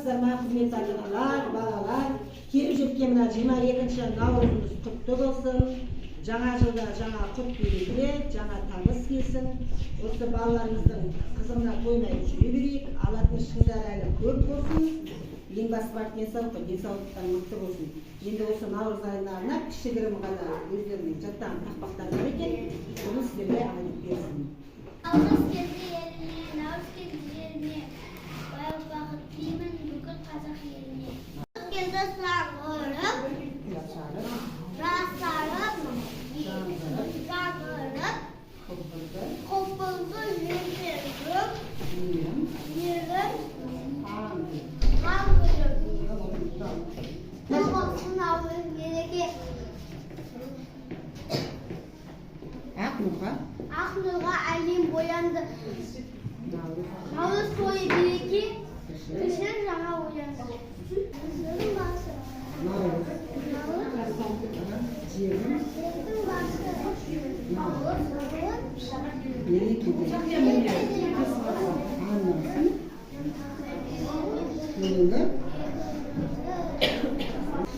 Саламатсыздар ма, құрметті ата-аналар, балалар? Келіп жеткен мына 22-ші наурызымыз құтты болсын. Жаңа жылда жаңа құт береке, жаңа табыс келсін. Осы балаларымыздың қызығына қоймай жүре берейік. Алатын шыңдар әлі көп болсын. Ең басты бар денсаулықтан мықты болсын. Енді осы наурыз айына арнап кішігірім ғана өздерінің жаттаған тақпақтары бар екен. Оны сіздерге айтып берсін. Наурыз келді еліне, наурыз келді жеріне, баяу бақыт деймін бүкіл қазақ еліне. Наурыз келді сағырып, жасарып, жаңғырып, қобызды желбіреп, ерін қаңғырып. Наурыз мереке. Ақ нұрға әлем боянды. Наурыз тойы береке, кіші жаңа оянды. Жердің басы.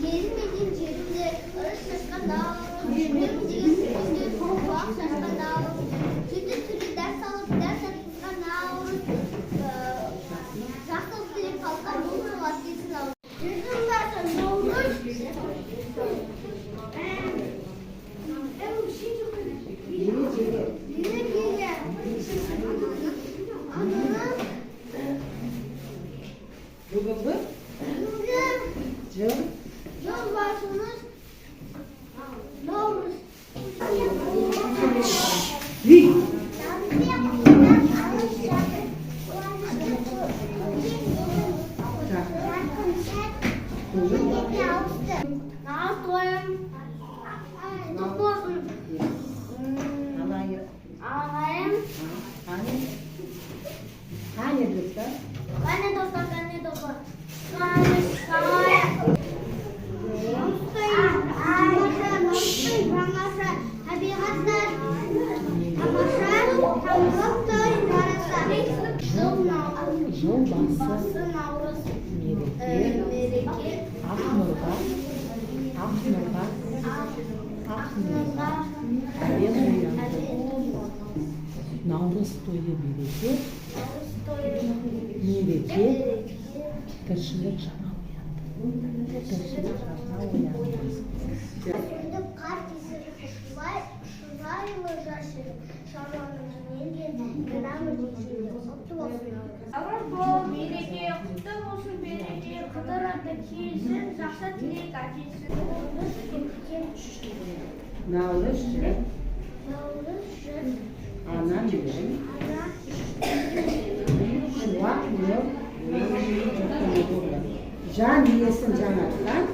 Елмеген жерінде ұрыс шашқан дауыл, жүрмем деген сөзде соғақ шашқан дауыл, сөйте дәрс алып дәрс айтқызған наурыз, жақсылық тілеп қалған бұл жылға келсін наурыз. Жүрдің басы наурыз. Yolbaşımız Navruz. Жолбасы наурыз мереке ақ нұрға наурыз тойы береке мереке тіршілік жаңа оянды. Қар кесіріп шұлайлы жашырып шаруаның жинелген грамы дегенде құтты болсын. Наурыз бол береке, құтты болсын береке, қыдырады келсін, жақсы тілек әкелсін. Наурыз жыр, ана жыр, шуақ нұр, жан иесін жаңартқан,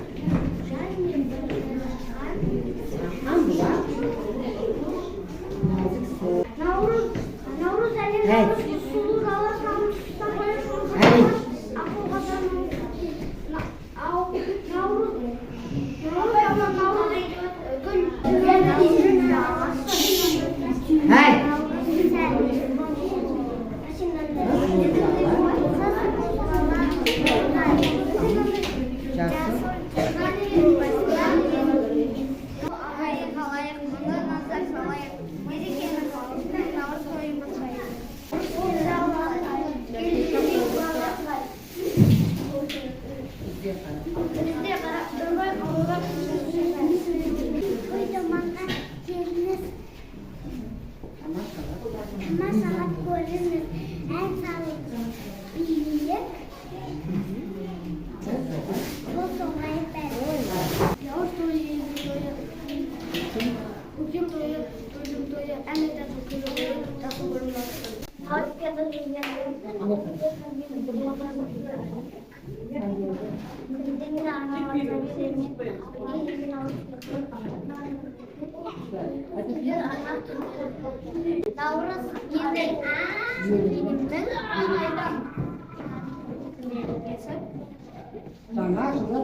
Наурыз әлем сұлу дала самын тұстан қойып ақылға Masahat koyunuz en sağlıklı iyilik. Bu sonrayı ben. Yoğurt doyu, bugün doyu, en de doyu, Artık ya da Navruz yemek günümüzün Жаңа жылы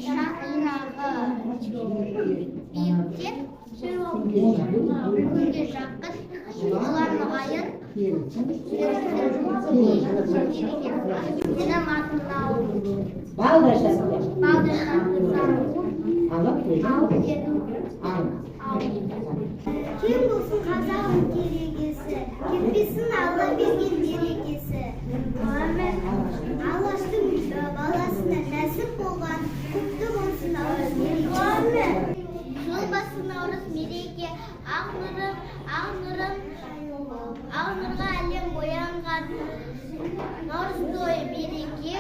Şangırağın Күнге жақын, оларны айыр. Менің атым Наурыз. Балдашар. Кем болсын қазағым керегесі, кетпесін Алла берген берекесі. Алаштың баласына нәсіп болған, құтты болсын Наурыз мереке. Жыл басы Наурыз мереке, ақ нұрға әлем боянған. Наурыз тойы береке,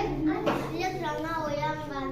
тілек жаңа оянған.